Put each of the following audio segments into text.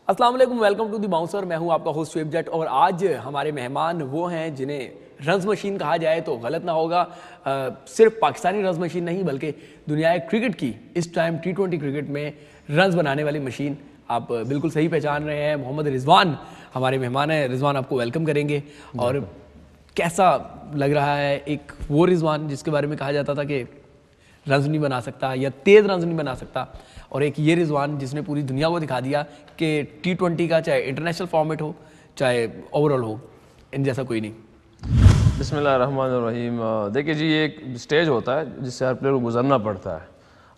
السلام علیکم، welcome to the bouncer. میں ہوں آپ کا ہوسٹ شعیب جٹ اور آج ہمارے مہمان وہ ہیں جنہیں رنز مشین کہا جائے تو غلط نہ ہوگا. صرف پاکستانی رنز مشین نہیں بلکہ دنیا کرکٹ کی اس ٹائم T20 کرکٹ میں رنز بنانے والی مشین. آپ بالکل صحیح پہچان رہے ہیں، محمد رضوان ہمارے مہمان ہیں. رضوان آپ کو ویلکم کریں گے. اور کیسا لگ رہا ہے ایک وہ رضوان جس کے بارے میں کہا جاتا تھا کہ رنز نہیں بنا سکتا یا تیز رنز نہیں بنا سکتا، اور ایک یہ رضوان جس نے پوری دنیا کو دکھا دیا کہ T20 کا چاہے انٹرنیشنل فارمیٹ ہو چاہے اوور آل ہو، ان جیسا کوئی نہیں. بسم اللہ الرحمن الرحیم. دیکھیے جی، یہ ایک سٹیج ہوتا ہے جس سے ہر پلیئر کو گزرنا پڑتا ہے،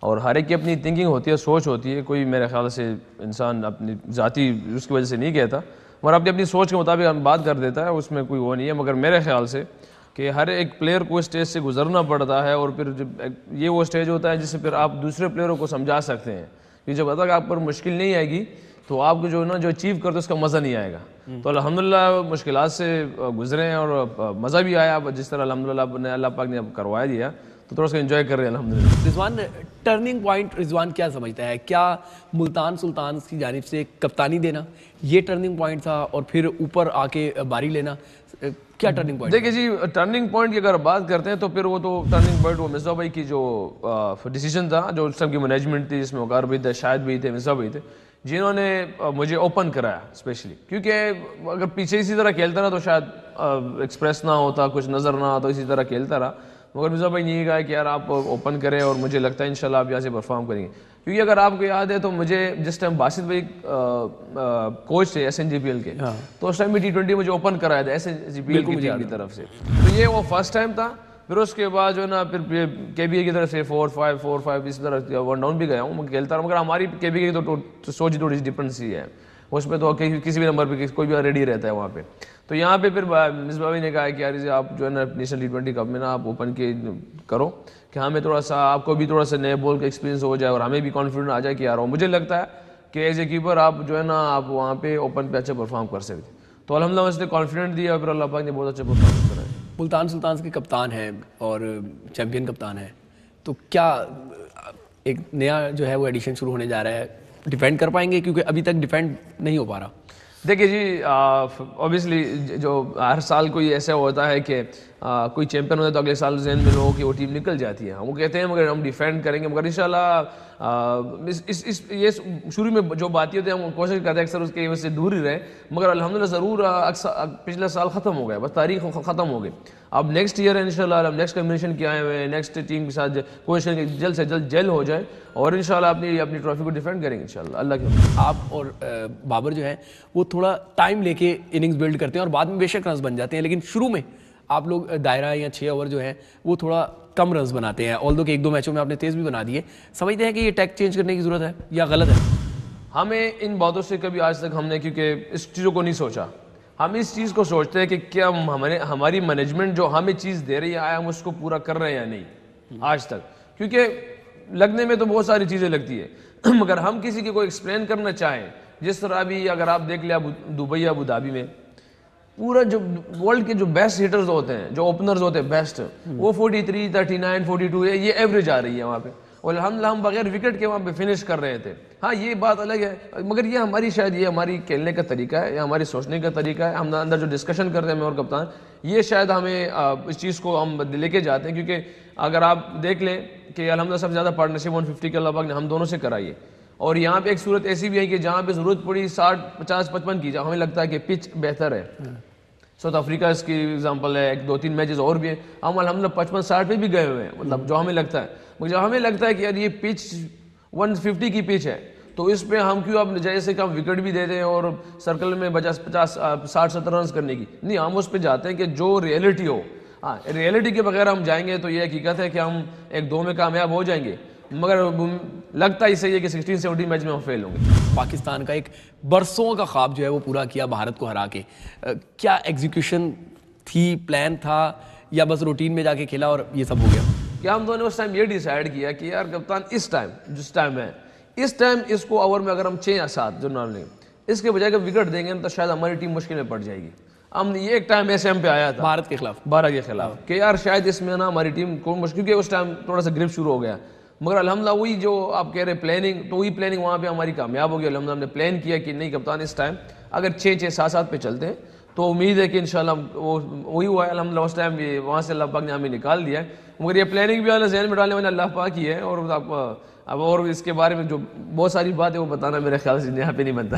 اور ہر ایک کی اپنی تھنکنگ ہوتی ہے، سوچ ہوتی ہے. کوئی میرے خیال سے انسان اپنی ذاتی اس کی وجہ سے نہیں کہتا، مگر اپنی سوچ کے مطابق بات کر دیتا ہے، اس میں کوئی وہ نہیں ہے. مگر میرے خیال سے کہ ہر ایک پلیئر کو اسٹیج سے گزرنا پڑتا ہے، اور پھر جب یہ وہ اسٹیج ہوتا ہے جس سے پھر آپ دوسرے پلیئروں کو سمجھا سکتے ہیں کہ جب تک آپ پر مشکل نہیں آئے گی تو آپ کو جو نا جو اچیو کرتے اس کا مزہ نہیں آئے گا. تو الحمدللہ مشکلات سے گزرے ہیں اور مزہ بھی آیا. جس طرح الحمدللہ اللہ پاک نے کروایا دیا تو تھوڑا سا انجوائے کر رہے ہیں الحمدللہ. رضوان، ٹرننگ پوائنٹ رضوان کیا سمجھتا ہے؟ کیا ملتان سلطان کی جانب سے کپتانی دینا یہ ٹرننگ پوائنٹ تھا، اور پھر اوپر آ کے باری لینا کیا ٹرننگ پوائنٹ؟ دیکھیے جی، ٹرننگ پوائنٹ کی اگر بات کرتے ہیں تو پھر وہ تو ٹرننگ پوائنٹ وہ مصباح بھائی کی جو ڈیسیجن تھا، جو اس ٹائم کی مینجمنٹ تھی، جس میں وقار بھائی تھے، شاہد بھائی تھے، مصباح بھائی تھے، جنہوں نے مجھے اوپن کرایا اسپیشلی. کیونکہ اگر پیچھے اسی طرح کھیلتا رہا تو شاید ایکسپریس نہ ہوتا، کچھ نظر نہ آتا، اسی طرح کھیلتا رہا. مگر مصباح بھائی نے یہ کہا کہ یار آپ اوپن کریں، اور مجھے لگتا ہے انشاءاللہ آپ یہاں سے پرفارم کریں گے. کیونکہ اگر آپ کو یاد ہے تو مجھے جس ٹائم باسط بھائی کوچ تھے SNGPL کے، تو اس ٹائم بھی T20 مجھے اوپن کرایا تھا SNGPL کی ٹیم کی طرف سے. تو یہ وہ فرسٹ ٹائم تھا. پھر اس کے بعد جو ہے نا پھر KBA کی طرف سے 4-5 اس طرح ون ڈاؤن بھی گیا ہوں، میں کھیلتا رہا. مگر ہماری KBA کی تو سوچ تھوڑی سی ڈفرینٹ سی ہے، اس پہ تو کسی بھی نمبر پہ کوئی بھی ریڈی رہتا ہے وہاں پہ. تو یہاں پہ پھر مصباح بھائی نے کہا کہ یار آپ جو ہے نا نیشنل T20 کپ میں نا آپ اوپن کے کرو، کہ ہمیں تھوڑا سا آپ کو بھی تھوڑا سا نئے بال کا ایکسپیرینس ہو جائے اور ہمیں بھی کانفیڈنٹ آ جائے کہ یار. مجھے لگتا ہے کہ ایز اے کیپر آپ جو ہے نا آپ وہاں پہ اوپن پہ اچھا پرفارم کر سکتے. تو الحمدللہ اس نے کانفیڈنٹ دیا، اور پھر اللہ پاک نے بہت اچھا پرفارم کرایا. ملتان سلطانز کے کپتان ہیں اور چیمپئن کپتان ہیں، تو کیا ایک نیا جو ہے وہ ایڈیشن شروع ہونے جا رہا ہے؟ ڈیفینڈ کر پائیں گے؟ کیونکہ ابھی تک ڈیفینڈ نہیں ہو پا رہا. دیکھیے جی، اوبیسلی جو ہر سال کوئی ایسا ہوتا ہے کہ کوئی چیمپئن ہوتا ہے تو اگلے سال ذہن میں لوگوں کی وہ ٹیم نکل جاتی ہے. وہ کہتے ہیں مگر ہم ڈیفینڈ کریں گے. مگر انشاءاللہ یہ شروع میں جو باتیں ہوتی ہیں ہم کوشش کرتے ہیں اکثر اس کے وجہ سے دور ہی رہے. مگر الحمدللہ ضرور پچھلا سال ختم ہو گیا، بس تاریخ ختم ہو گئی. اب نیکسٹ ایئر ہے انشاءاللہ، ہم نیکسٹ کمبینیشن کیا آئے ہوئے ہیں، نیکسٹ ٹیم کے ساتھ کوشش کریں گے جلد سے جلد جیل ہو جائے، اور انشاءاللہ اپنی ٹرافی کو ڈیفینڈ کریں گے انشاءاللہ اللہ کے. آپ اور بابر جو ہیں وہ تھوڑا ٹائم لے کے اننگز بلڈ کرتے ہیں اور بعد میں بے شک رنز بن جاتے ہیں، لیکن شروع میں آپ لوگ دائرہ یا 6 اوور جو ہے وہ تھوڑا کم رنز بناتے ہیں. آلدو کہ 1-2 میچوں میں آپ نے تیز بھی بنا دیے. سمجھتے ہیں کہ یہ ٹیک چینج کرنے کی ضرورت ہے یا غلط ہے؟ ہمیں ان باتوں سے کبھی آج تک ہم نے کیونکہ اس چیزوں کو نہیں سوچا. ہم اس چیز کو سوچتے ہیں کہ کیا ہماری مینجمنٹ جو ہمیں چیز دے رہی ہے آیا ہم اس کو پورا کر رہے ہیں یا نہیں آج تک. کیونکہ لگنے میں تو بہت ساری چیزیں لگتی ہے، مگر ہم کسی کی کوئی ایکسپلین کرنا چاہیں، جس طرح بھی اگر آپ دیکھ لیں دبئی یا ابوظہبی میں پورا جو ورلڈ کے جو بیسٹ ہٹرز ہوتے ہیں، جو اوپنرز ہوتے ہیں بیسٹ، وہ 43 39 42 یہ ایوریج آ رہی ہے وہاں پہ، اور الحمدللہ ہم بغیر وکٹ کے وہاں پہ فنش کر رہے تھے. ہاں یہ بات الگ ہے، مگر یہ ہماری شاید یہ ہماری کھیلنے کا طریقہ ہے یا ہماری سوچنے کا طریقہ ہے. ہم اندر جو ڈسکشن کرتے ہیں میں اور کپتان، یہ شاید ہمیں اس چیز کو ہم لے کے جاتے ہیں. کیونکہ اگر آپ دیکھ لیں کہ الحمدللہ سب سے زیادہ پارٹنرشپ 150 کے اللہ پاک نے ہم دونوں سے کرائی ہے. اور یہاں پہ ایک صورت ایسی بھی ہے کہ جہاں پہ ضرورت پڑی 60 50 55 کی، جہاں ہمیں لگتا ہے کہ پچ بہتر ہے. ساؤتھ افریقہ اس کی ایگزامپل ہے، 2-3 میچز اور بھی ہیں، ہم الحمدللہ 55 60 پہ بھی گئے ہوئے ہیں. مطلب جو ہمیں لگتا ہے، جب ہمیں لگتا ہے کہ یار یہ پچ 150 کی پچ ہے تو اس پہ ہم کیوں اب جیسے کہ ہم وکٹ بھی دے دیں اور سرکل میں بجا 50 60 70 رنز کرنے کی نہیں، ہم اس پہ جاتے ہیں کہ جو ریئلٹی ہو. ہاں ریئلٹی کے بغیر ہم جائیں گے تو یہ حقیقت ہے کہ ہم 1-2 میں کامیاب ہو جائیں گے، مگر لگتا ہی صحیح ہے کہ 16-17 میچ میں ہم فیل ہوں گے. پاکستان کا ایک برسوں کا خواب جو ہے وہ پورا کیا بھارت کو ہرا کے. کیا ایگزیکیوشن تھی، پلان تھا، یا بس روٹین میں جا کے کھیلا اور یہ سب ہو گیا؟ کہ ہم دونوں نے اس ٹائم یہ ڈیسائیڈ کیا کہ یار کپتان اس ٹائم جس ٹائم ہے اس ٹائم اس کو اوور میں اگر ہم 6 یا 7 جو نارملی اس کے بجائے کہ وکٹ دیں گے تو شاید ہماری ٹیم مشکل میں پڑ جائے گی. ہم یہ ایک ٹائم ایسے ہم پہ آیا تھا بھارت کے خلاف 12 کے خلاف کہ یار شاید اس میں نا ہماری ٹیم کو مشکل، کیونکہ اس ٹائم تھوڑا سا گرپ شروع ہو گیا. مگر الحمدللہ وہی جو آپ کہہ رہے ہیں پلاننگ، تو وہی پلاننگ وہاں پہ ہماری کامیاب ہو گئی الحمدللہ. ہم نے پلان کیا کہ نہیں کپتان اس ٹائم اگر 6-7 پہ چلتے ہیں تو امید ہے کہ انشاءاللہ وہی ہوا ہے الحمدللہ. اس ٹائم بھی وہاں سے اللہ پاک نے ہمیں نکال دیا ہے. مگر یہ پلاننگ بھی اللہ ذہن میں ڈالنے والا اللہ پاک ہی ہے. اور اب اور اس کے بارے میں جو بہت ساری بات ہے وہ بتانا میرے خیال سے یہاں پہ نہیں بنتا.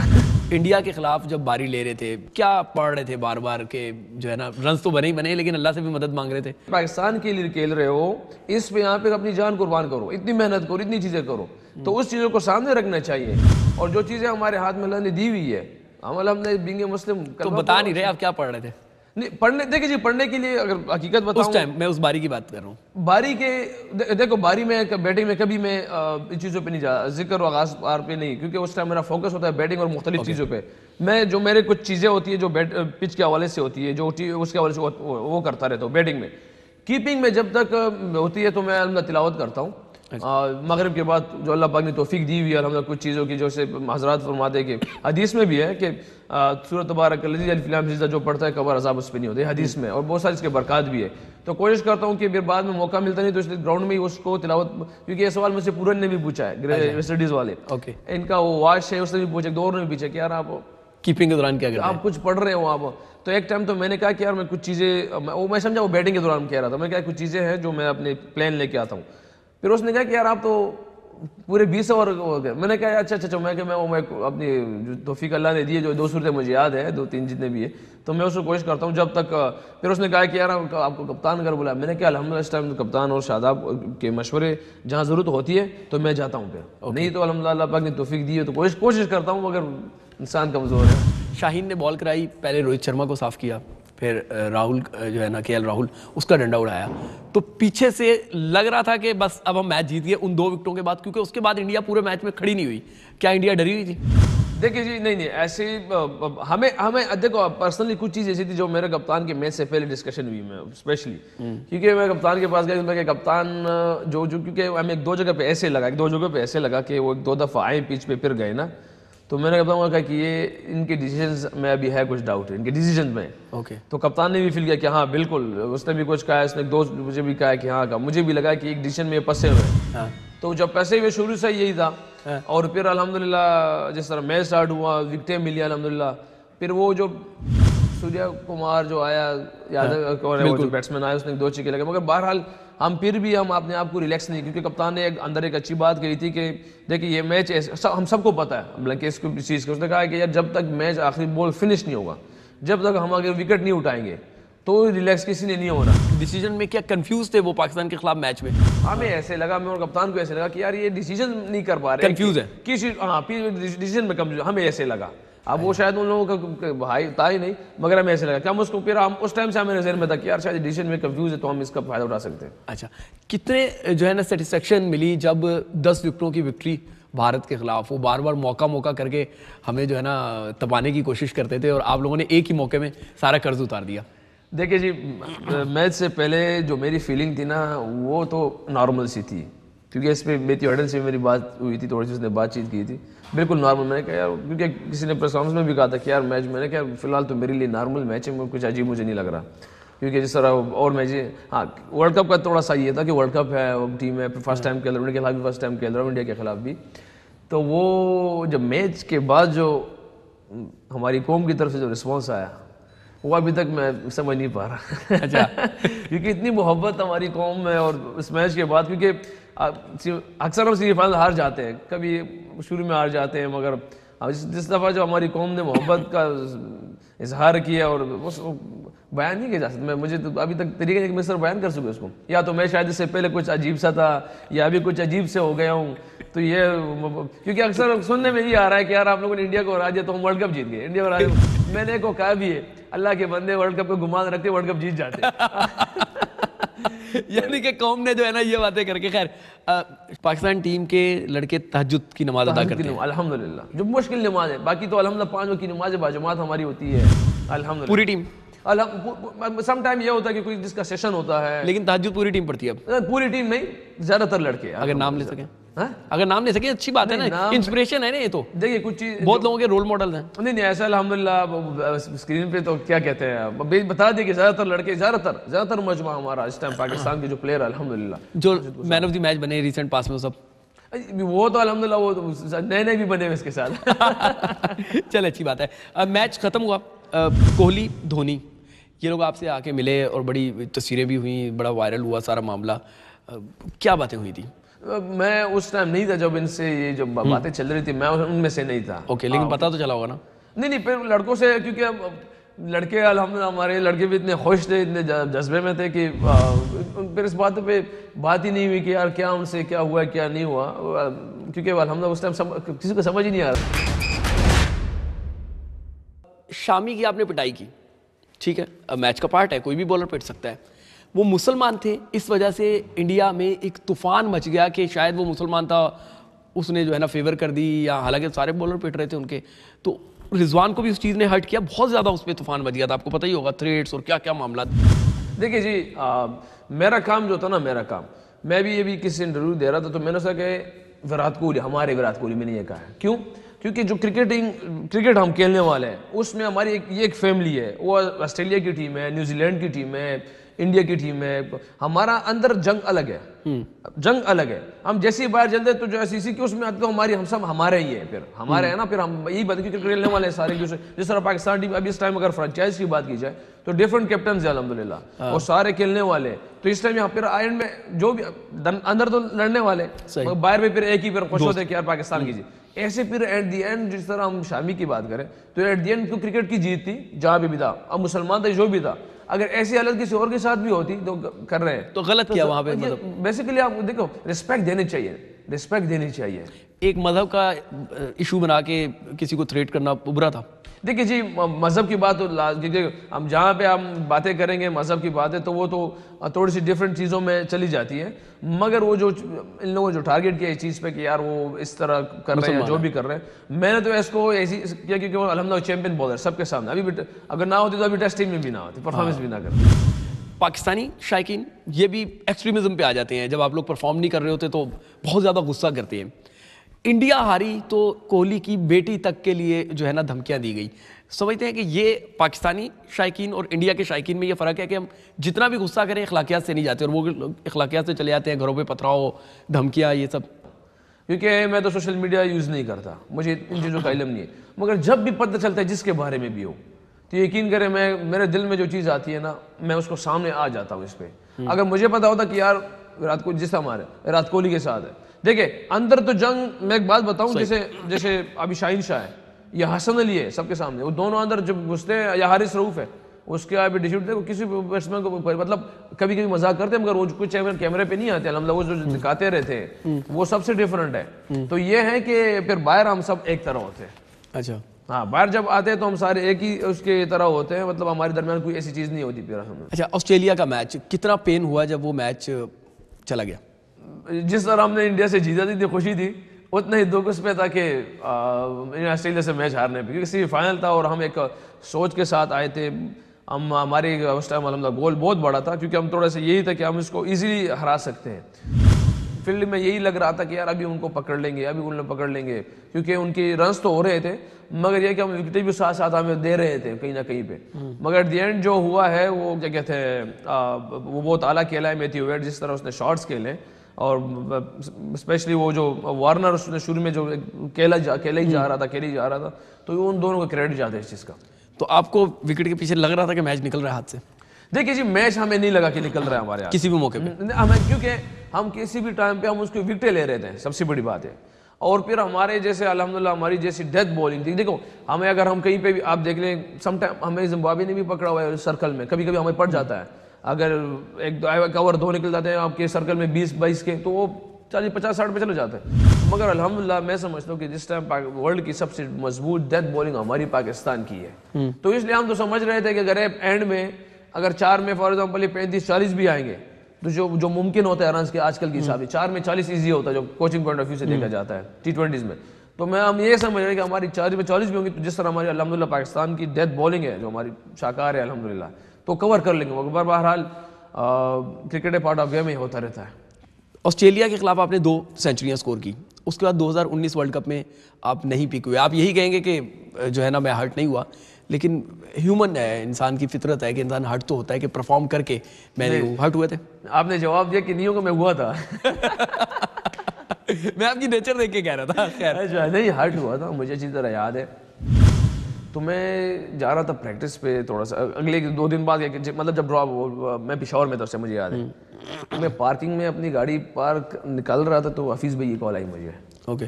انڈیا کے خلاف جب باری لے رہے تھے کیا پڑھ رہے تھے بار بار کہ جو ہے نا رنز تو بنے ہی بنے لیکن اللہ سے بھی مدد مانگ رہے تھے؟ پاکستان کے لیے کھیل رہے ہو اس پہ یہاں پہ اپنی جان قربان کرو، اتنی محنت کرو، اتنی چیزیں کرو، تو اس چیزوں کو سامنے رکھنا چاہیے. اور جو چیزیں ہمارے ہاتھ میں اللہ نے دی ہوئی ہے ہم نے بینگ مسلم تو بتا نہیں رہے آپ کیا پڑھ رہے تھے؟ نہیں پڑھنے دیکھیے جی، پڑھنے کے لیے اگر حقیقت بتاؤں اس ٹائم میں اس باری کی بات کر رہا ہوں. باری کے دیکھو باری میں بیٹنگ میں کبھی میں ان چیزوں پہ نہیں جا ذکر و آغاز پار پہ نہیں، کیونکہ اس ٹائم میرا فوکس ہوتا ہے بیٹنگ اور مختلف چیزوں پہ. میں جو میرے کچھ چیزیں ہوتی ہے جو پچ کے حوالے سے ہوتی ہے جو اس کے حوالے سے وہ کرتا رہتا ہوں. بیٹنگ میں کیپنگ میں جب تک ہوتی ہے تو میں الحمدللہ تلاوت کرتا ہوں. مغرب کے بعد جو اللہ پاک نے توفیق دی ہوئی ہے الحمدللہ کچھ چیزوں کی، جو سے حضرات فرماتے ہیں کہ حدیث میں بھی ہے کہ سورۃ تبارک الذی الف لام سجدہ جو پڑھتا ہے کبر عذاب اس پہ نہیں ہوتے حدیث میں، اور بہت ساری اس کے برکات بھی ہے. تو کوشش کرتا ہوں کہ پھر بعد میں موقع ملتا نہیں تو اس لیے گراؤنڈ میں ہی اس کو تلاوت، کیونکہ یہ سوال مجھ سے پورن نے بھی پوچھا ہے ویسٹ انڈیز والے، ان کا وہ واش ہے اس نے بھی پوچھا، دور نے بھی پوچھا کہ یار آپ کیپنگ کے دوران کیا کرتے ہیں، آپ کچھ پڑھ رہے ہو آپ. تو ایک ٹائم تو میں نے کہا کہ یار میں کچھ چیزیں میں سمجھا وہ بیٹنگ کے دوران کہہ رہا تھا، میں کہا کچھ چیزیں ہیں جو میں اپنے پلان لے کے آتا ہوں. پھر اس نے کہا کہ یار آپ تو پورے 20 اوور ہو گئے. میں نے کہا اچھا میں اپنی توفیق اللہ نے دی ہے جو 2 صورتیں مجھے یاد ہے 2-3 جتنے بھی ہے تو میں اس کو کوشش کرتا ہوں جب تک. پھر اس نے کہا کہ یار آپ کو کپتان کر بولا. میں نے کہا الحمدللہ اس ٹائم کپتان اور شاداب کے مشورے جہاں ضرورت ہوتی ہے تو میں جاتا ہوں، پھر نہیں تو الحمدللہ اللہ پاک نے توفیق دی ہے تو کوشش کرتا ہوں، مگر انسان کمزور ہے. شاہین نے بال کرائی، پہلے روہت شرما کو صاف کیا، پھر راہل جو ہے نا کے ایل راہل اس کا ڈنڈا اڑایا، تو پیچھے سے لگ رہا تھا کہ بس اب ہم میچ جیت گئے ان 2 وکٹوں کے بعد، کیونکہ اس کے بعد انڈیا پورے میچ میں کھڑی نہیں ہوئی. کیا انڈیا ڈری ہوئی تھی؟ دیکھیے جی نہیں ایسے ہمیں دیکھو پرسنلی کچھ چیز ایسی تھی جو میرے کپتان کے میچ سے پہلے ڈسکشن ہوئی میں اسپیشلی، کیونکہ میں کپتان کے پاس گیا میں کہ کپتان جو کیونکہ ہمیں 2 جگہ پہ ایسے لگا کہ وہ 2 دفعہ آئے پیچ پہ پھر گئے نا، تو میں نے کپتان کو کہا کہ یہ ان کے ڈیسیجنز میں ابھی ہے کچھ ڈاؤٹ ہے ان کے ڈیسیجنز میں. تو کپتان نے بھی فیل کیا کہ ہاں بالکل، اس نے بھی کچھ کہا، اس نے دوست مجھے بھی کہا کہ ہاں مجھے بھی لگا کہ ایک ڈیسیجن میں پھنسے ہوئے. تو جب پھنسے ہوئے شروع سے یہی تھا، اور پھر الحمدللہ جس طرح میچ اسٹارٹ ہوا وکٹیں ملی الحمدللہ. پھر وہ جو سوریہ کمار جو آیا یادو جو بیٹسمین آیا اس نے 2 چھکے لگے، مگر بہرحال ہم پھر بھی ہم اپنے آپ کو ریلیکس نہیں، کیونکہ کپتان نے اندر ایک اچھی بات کہی تھی کہ دیکھیے یہ میچ ہم سب کو پتہ ہے بلکہ اس چیز کو، اس نے کہا کہ یار جب تک میچ آخری بال فنش نہیں ہوگا، جب تک ہم اگر وکٹ نہیں اٹھائیں گے تو ریلیکس کسی نے نہیں ہونا. ڈیسیجن میں کیا کنفیوز تھے وہ پاکستان کے خلاف میچ میں؟ ہمیں ایسے لگا، میں اور کپتان کو ایسے لگا کہ یار یہ ڈیسیجن نہیں کر پا رہے، کنفیوز ہے کسی ڈیسیجن میں کمزور، ہمیں ایسے لگا. اب وہ شاید ان لوگوں کا بھائی تھا ہی نہیں، مگر ہمیں ایسے لگا کہ ہم اس کو پھر ہم اس ٹائم سے ہمارے ذہن میں تھا کہ یار شاید ڈیسیجن میں کنفیوز ہے تو ہم اس کا فائدہ اٹھا سکتے ہیں. اچھا کتنے جو ہے نا سیٹسفیکشن ملی جب 10 وکٹوں کی وکٹری بھارت کے خلاف، وہ بار بار موقع کر کے ہمیں جو ہے نا تپانے کی کوشش کرتے تھے اور آپ لوگوں نے ایک ہی موقع میں سارا قرض اتار دیا؟ دیکھیے جی میچ سے پہلے جو میری فیلنگ تھی نا وہ تو نارمل سی تھی، کیونکہ اس پہ میتھیو ہیڈن سے میری بات ہوئی تھی، تھوڑی سی اس نے بات چیت کی تھی، بالکل نارمل. میں نے کہا یار کیونکہ کسی نے پریس کانفرنس میں بھی کہا تھا کہ یار میچ، میں نے کہا فی الحال تو میرے لیے نارمل میچ ہے، کچھ عجیب مجھے نہیں لگ رہا، کیونکہ جس طرح اور میچ ہاں ورلڈ کپ کا تھوڑا سا یہ تھا کہ ورلڈ کپ ہے، ٹیم ہے، فرسٹ ٹائم کھیل رہا ہوں انڈیا کے خلاف بھی، فرسٹ ٹائم کھیل رہا ہوں انڈیا کے خلاف بھی. تو وہ جب میچ کے بعد جو ہماری قوم کی طرف سے جو رسپانس آیا وہ ابھی تک میں سمجھ نہیں پا رہا. اچھا کیونکہ اتنی محبت ہماری قوم میں، اور اس میچ کے بعد کیونکہ اکثر ہم سیمی فائنل ہار جاتے ہیں، کبھی شروع میں ہار جاتے ہیں، مگر جس دفعہ جو ہماری قوم نے محبت کا اظہار کیا اور بیان نہیں کیا جا سکتا، مجھے تو ابھی تک طریقے نہیں کہ میں سر بیان کر سکوں اس کو، یا تو میں شاید اس سے پہلے کچھ عجیب سا تھا یا ابھی کچھ عجیب سے ہو گیا ہوں. تو یہ کیونکہ اکثر سننے میں یہ آ رہا ہے کہ یار آپ لوگوں نے انڈیا کو ہرا دیا تو ہم ورلڈ کپ جیت گئے، انڈیا کو ہرا دیا. میں نے کو کہا بھی ہے اللہ کے بندے ورلڈ کپ کو گمان رکھتے ورلڈ کپ جیت جاتے. یعنی کہ قوم نے جو ہے نا یہ باتیں کر کے. خیر پاکستان ٹیم کے لڑکے تہجد کی نماز ادا کرتے ہیں الحمدللہ، جو مشکل نماز ہے، باقی تو الحمدللہ 5 وقت کی نماز باجماعت ہماری ہوتی ہے الحمدللہ. پوری ٹیم؟ سم ٹائم یہ ہوتا ہے کہ کوئی جس کا سیشن ہوتا ہے، لیکن تہجد پوری ٹیم پڑھتی ہے؟ اب پوری ٹیم نہیں، زیادہ تر لڑکے. اگر نام لے سکیں؟ اگر نام لے سکیں اچھی بات ہے نا, انسپریشن ہے نا یہ تو. دیکھیے کچھ چیز بہت لوگوں کے رول ماڈل ہیں. نہیں ایسا الحمدللہ اسکرین پہ تو کیا کہتے ہیں, بتا دیں کہ زیادہ تر لڑکے, زیادہ تر مجموعہ ہمارا اس ٹائم پاکستان کے جو پلیئر الحمدللہ جو مین آف دی میچ بنے ریسنٹ پاس میں سب, وہ تو الحمدللہ وہ نئے بھی بنے ہوئے اس کے ساتھ. چل اچھی بات ہے. میچ ختم ہوا, کوہلی دھونی یہ لوگ آپ سے آ کے ملے اور بڑی تصویریں بھی ہوئیں, بڑا وائرل ہوا سارا معاملہ, کیا باتیں ہوئی تھی؟ میں اس ٹائم نہیں تھا جب ان سے یہ جو باتیں چل رہی تھی, میں ان میں سے نہیں تھا. اوکے, لیکن پتا تو چلا ہوگا نا. نہیں پھر لڑکوں سے, کیونکہ لڑکے الحمدللہ ہمارے لڑکے بھی اتنے خوش تھے, اتنے جذبے میں تھے کہ پھر اس بات پہ بات ہی نہیں ہوئی کہ یار کیا ان سے کیا ہوا کیا نہیں ہوا, کیونکہ الحمدللہ اس ٹائم کسی کو سمجھ ہی نہیں آ رہا. شامی کی آپ نے پٹائی کی, ٹھیک ہے, میچ کا پارٹ ہے, کوئی بھی بالر پٹ سکتا ہے. وہ مسلمان تھے, اس وجہ سے انڈیا میں ایک طوفان مچ گیا کہ شاید وہ مسلمان تھا, اس نے جو ہے نا فیور کر دی, یا حالانکہ سارے بالر پٹ رہے تھے ان کے. تو رضوان کو بھی اس چیز نے ہرٹ کیا, بہت زیادہ اس پہ طوفان مچ گیا تھا, آپ کو پتہ ہی ہوگا, تھریٹس اور کیا کیا معاملات. دیکھیے جی, میرا کام جو تھا نا, میرا کام, میں بھی یہ بھی کسی انٹرویو دے رہا تھا تو میں نے کہا کہ وراٹ کوہلی, ہمارے وراٹ کوہلی, میں نے یہ کہا ہے. کیوں؟ کیونکہ جو کرکٹ ہم کھیلنے والے ہیں اس میں ہماری یہ ایک فیملی ہے. وہ آسٹریلیا کی ٹیم ہے, نیوزی لینڈ کی ٹیم ہے, انڈیا کی ٹیم ہے. ہمارا اندر جنگ الگ ہے, جنگ الگ ہے. ہم جیسی باہر جلتے تو جو ایسی کہ اس میں آتے تو ہماری, ہم سب ہمارے ہی ہیں, پھر ہمارے ہیں نا, پھر ہم یہی بات کرکٹ کھیلنے والے ہیں سارے. جس طرح پاکستان ٹیم ابھی اس ٹائم اگر فرنچائز کی بات کی جائے تو ڈفرنٹ کیپٹنز ہیں الحمدللہ, وہ سارے کھیلنے والے. تو اس ٹائم یہاں پھر اینڈ میں جو بھی اندر تو لڑنے والے, باہر میں پھر ایک ہی پھر خوش ہوتے کہ یار پاکستان کی جیت. ایسے پھر ایٹ دی اینڈ جس طرح ہم شامی کی بات کریں تو ایٹ دی اینڈ کرکٹ کی جیت تھی جہاں بھی تھا, اب مسلمان تھا جو بھی تھا. اگر ایسی حالت کسی اور کے ساتھ بھی ہوتی تو کر رہے ہیں تو غلط کیا وہاں پہ. بیسیکلی آپ دیکھو, رسپیکٹ دینی چاہیے, رسپیکٹ دینی چاہیے. ایک مذہب کا ایشو بنا کے کسی کو تھریٹ کرنا برا تھا. دیکھیے جی, مذہب کی بات تو ہم جہاں پہ ہم باتیں کریں گے مذہب کی باتیں تو وہ تو تھوڑی سی ڈفرینٹ چیزوں میں چلی جاتی ہے. مگر وہ جو ان لوگوں جو ٹارگیٹ کیا اس چیز پہ کہ یار وہ اس طرح کر رہے ہیں, جو بھی کر رہے ہیں, میں نے تو اس کو ایسی کیا کیونکہ وہ الحمدللہ چیمپئن بالر سب کے سامنے, ابھی بھی اگر نہ ہوتی تو ابھی ٹیسٹ ٹیم میں بھی نہ ہوتی, پرفارمنس بھی نہ کرتی. پاکستانی شائقین یہ بھی ایکسٹریمزم پہ آ جاتے ہیں, جب آپ لوگ پرفارم نہیں کر رہے ہوتے تو بہت زیادہ غصہ کرتے ہیں. انڈیا ہاری تو کوہلی کی بیٹی تک کے لیے جو ہے نا دھمکیاں دی گئی. سمجھتے ہیں کہ یہ پاکستانی شائقین اور انڈیا کے شائقین میں یہ فرق ہے کہ ہم جتنا بھی غصہ کریں اخلاقیات سے نہیں جاتے, اور وہ اخلاقیات سے چلے جاتے ہیں, گھروں پہ پتھراؤ, دھمکیاں, یہ سب. کیونکہ میں تو سوشل میڈیا یوز نہیں کرتا, مجھے ان چیزوں کا علم نہیں ہے. مگر جب بھی پتہ چلتا ہے جس کے بارے میں بھی ہو تو یقین کریں میں, میرے دل میں جو چیز آتی ہے نا, میں اس کو سامنے آ جاتا ہوں اس پہ. اگر مجھے پتا ہوتا کہ یار وراٹ کوہلی جس ہمارے وراٹ کوہلی کے ساتھ ہے, دیکھیں اندر تو جنگ, میں ایک بات بتاؤں, جیسے ابھی شاہین شاہ ہے یا حسن علی ہے سب کے سامنے, وہ دونوں اندر جب گھستے ہیں, یا حارث رؤوف ہے, اس کے ابھی ڈیشوٹ دیکھو کسی بیٹسمین کو مطلب کبھی کبھی مذاق کرتے ہیں, مگر وہ کچھ کیمرے پہ نہیں آتے الحمدللہ, وہ جو دکھاتے رہتے ہیں وہ سب سے ڈفرنٹ ہے. تو یہ ہے کہ پھر باہر ہم سب ایک طرح ہوتے ہیں. اچھا ہاں, باہر جب آتے ہیں تو ہم سارے ایک ہی اس کے طرح ہوتے ہیں, مطلب ہمارے درمیان کوئی ایسی چیز نہیں ہوتی پھر. اچھا, آسٹریلیا کا میچ کتنا پین ہوا جب وہ میچ چلا گیا؟ جس طرح ہم نے انڈیا سے جیتا تھی خوشی تھی, اتنا ہی دکھ اس پہ تھا کہ آسٹریلیا سے میچ ہارنے پہ, کیونکہ فائنل تھا اور ہم ایک سوچ کے ساتھ آئے تھے. ہم ہماری اس ٹائم الحمدللہ گول بہت بڑا تھا, کیونکہ ہم تھوڑا سا یہی تھا کہ ہم اس کو ایزیلی ہرا سکتے ہیں. فیلڈ میں یہی لگ رہا تھا کہ یار ابھی ان کو پکڑ لیں گے, ابھی ان کو پکڑ لیں گے, کیونکہ ان کی رنس تو ہو رہے تھے, مگر یہ کہ ہم وکٹیں بھی ساتھ ساتھ ہمیں دے رہے تھے کہیں نہ کہیں پہ. مگر دی اینڈ جو ہوا ہے وہ کیا کہتے ہیں, وہ بہت اعلیٰ کھیلا ہے میتھیو ویڈ, جس طرح اس نے شاٹس کھیلے, اور اسپیشلی وہ جو وارنر اس نے شروع میں جو کھیلا ہی جا رہا تھا, تو ان دونوں کو کریڈٹ جاتا ہے اس چیز کا. تو آپ کو وکٹ کے پیچھے لگ رہا تھا کہ میچ نکل رہا ہے ہاتھ سے؟ دیکھیے جی, میچ ہمیں نہیں لگا کہ نکل رہا ہے ہمارے کسی بھی موقع پہ, ہمیں, کیونکہ ہم کسی بھی ٹائم پہ ہم اس کی وکٹیں لے رہے تھے, سب سے بڑی بات ہے. اور پھر ہمارے جیسے الحمدللہ ہماری جیسی ڈیتھ بالنگ تھی. دیکھو ہمیں اگر ہم کہیں پہ بھی آپ دیکھ لیں, سم ٹائم ہمیں زمبابوے نے بھی پکڑا ہوا ہے سرکل میں, کبھی کبھی ہمیں پڑ جاتا ہے, اگر ایک کور دو نکل جاتے ہیں آپ کے سرکل میں 20-22 کے, تو وہ 40-50-60 پہ چلے جاتے ہیں. مگر الحمدللہ میں سمجھتا ہوں کہ جس ٹائم ورلڈ کی سب سے مضبوط ڈیتھ بالنگ ہماری پاکستان کی ہے, تو اس لیے ہم تو سمجھ رہے تھے کہ اگر اینڈ میں اگر 4 میں فار ایگزامپل 35-40 بھی آئیں گے تو جو ممکن ہوتا ہے رنز کے آج کل کے حساب سے 4 میں 40 ایزی ہوتا ہے جو کوچنگ پوائنٹ آف ویو سے دیکھا جاتا ہے T20s میں. تو ہم یہ سمجھ رہے ہیں کہ ہماری 4 میں 40 بھی ہوں گی, تو جس طرح ہماری الحمدللہ پاکستان کی ڈیتھ بالنگ ہے جو ہماری شاہکار ہے الحمدللہ, تو کور کر لیں گے. مگر بہرحال کرکٹ پارٹ آف گیم ہی ہوتا رہتا ہے. آسٹریلیا کے خلاف آپ نے 2 سینچریاں اسکور کی, اس کے بعد 2019 ورلڈ کپ میں آپ نہیں پک ہوئے. آپ یہی کہیں گے کہ جو ہے نا میں ہرٹ نہیں ہوا, لیکن ہیومن ہے, انسان کی فطرت ہے کہ انسان ہرٹ تو ہوتا ہے, کہ پرفارم کر کے میں نہیں ہوں. ہرٹ ہوئے تھے آپ نے جواب دیا کہ نہیں ہوگا, میں ہوا تھا. میں آپ کی نیچر دیکھ کے کہہ رہا تھا. خیر نہیں, ہرٹ ہوا تھا, مجھے اچھی طرح یاد ہے. تو میں جا رہا تھا پریکٹس پہ, تھوڑا سا اگلے 2 دن بعد, مطلب جب ڈراپ, میں پشاور میں تھا اس سے مجھے یاد ہے, میں پارکنگ میں اپنی گاڑی پارک نکال رہا تھا تو حفیظ بھائی کی کال آئی مجھے. اوکے.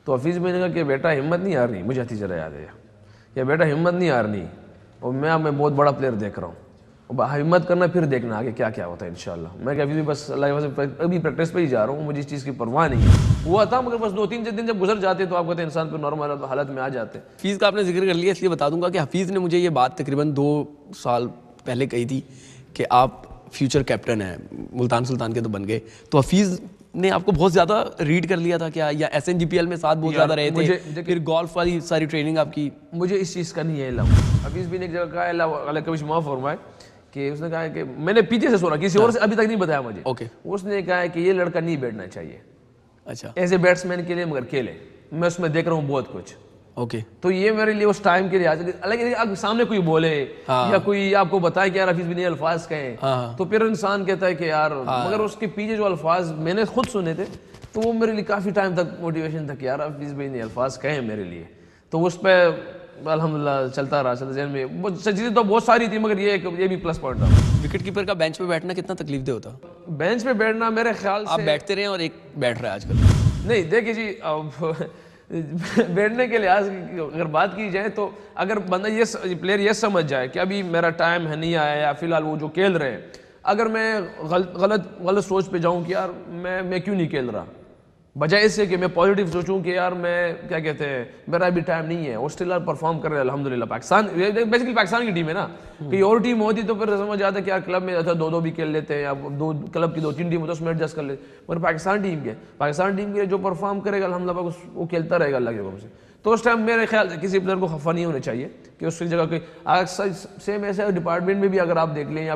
تو حفیظ بھائی نے کہا کہ بیٹا ہمت نہیں ہارنی, مجھے اچھی طرح یاد ہے, کہ بیٹا ہمت نہیں ہارنی, اور میں بہت بڑا پلیئر دیکھ رہا ہوں, ہمت کرنا, پھر دیکھنا آگے کیا کیا ہوتا ہے انشاءاللہ. میں کہ ابھی بس اللہ سے ابھی پریکٹس پہ ہی جا رہا ہوں, مجھے اس چیز کی پرواہ نہیں ہے. ہوا تھا مگر بس 2-3 دن جب گزر جاتے تو آپ کہتے ہیں انسان پھر نارمل حالت میں آ جاتے. حفیظ کا آپ نے ذکر کر لیا, اس لیے بتا دوں گا کہ حفیظ نے مجھے یہ بات تقریباً 2 سال پہلے کہی تھی کہ آپ فیوچر کیپٹن ہیں, ملتان سلطان کے تو بن گئے. تو حفیظ نے آپ کو بہت زیادہ ریڈ کر لیا تھا کیا, یا SNGPL میں ساتھ بہت زیادہ رہے تھے, پھر گولف والی ساری ٹریننگ آپ کی؟ مجھے اس چیز کا نہیں ہے علم. حفیظ بھی نے ایک جگہ کہا, اللہ کبھی معاف فرمائے, کہ اس نے کہا کہ میں نے پیچھے سے سنا, کسی اور سے ابھی تک نہیں بتایا مجھے. اوکے. اس نے کہا کہ یہ لڑکا نہیں بیٹھنا چاہیے اچھا ایز اے بیٹسمین کے لیے, مگر کھیلے, میں اس میں دیکھ رہا ہوں بہت کچھ. اوکے. تو یہ میرے لیے اس ٹائم کے لیے حالانکہ آپ سامنے کوئی بولے یا کوئی آپ کو بتائے کہ یار حفیظ بھی نہیں الفاظ کہیں, تو پھر انسان کہتا ہے کہ یار, مگر اس کے پیچھے جو الفاظ میں نے خود سنے تھے تو وہ میرے لیے کافی ٹائم تک موٹیویشن تھا کہ یار حفیظ بھائی نے الفاظ کہیں میرے لیے. تو اس پہ الحمدللہ چلتا رہا. ذہن میں چیزیں تو بہت ساری تھی, مگر یہ بھی پلس پوائنٹ تھا. وکٹ کیپر کا بینچ پہ بیٹھنا کتنا تکلیف دہ ہوتا؟ بینچ پہ بیٹھنا میرے خیال سے, آپ بیٹھتے رہے اور ایک بیٹھ رہا ہے آج کل. نہیں دیکھیے جی, بیٹھنے کے لحاظ اگر بات کی جائے تو اگر بندہ یہ پلیئر یہ سمجھ جائے کہ ابھی میرا ٹائم ہے نہیں آیا, یا فی الحال وہ جو کھیل رہے ہیں, اگر میں غلط سوچ پہ جاؤں کہ یار میں کیوں نہیں کھیل رہا, بجائے اس سے کہ میں پازیٹیو سوچوں کہ یار میں کیا کہتے ہیں میرا ابھی ٹائم نہیں ہے, اسٹل پرفارم کر رہے ہیں الحمدللہ. پاکستان بیسیکلی پاکستان کی ٹیم ہے نا, کہ اور ٹیم ہوتی تو پھر سمجھ آتا ہے کہ یار کلب میں 2-2 بھی کھیل لیتے ہیں, یا کلب کی 2-3 ٹیم ہوتی ہے اس میں ایڈجسٹ کر لیتے, مگر پاکستان ٹیم کے جو پرفارم کرے گا الحمدللہ وہ کھیلتا رہے گا اللہ کے حکم سے. تو اس ٹائم میرے خیال سے کسی پلیئر کو خفا نہیں ہونا چاہیے کہ اس کی جگہ کوئی سیم ایسے ڈپارٹمنٹ میں بھی اگر آپ دیکھ لیں, یا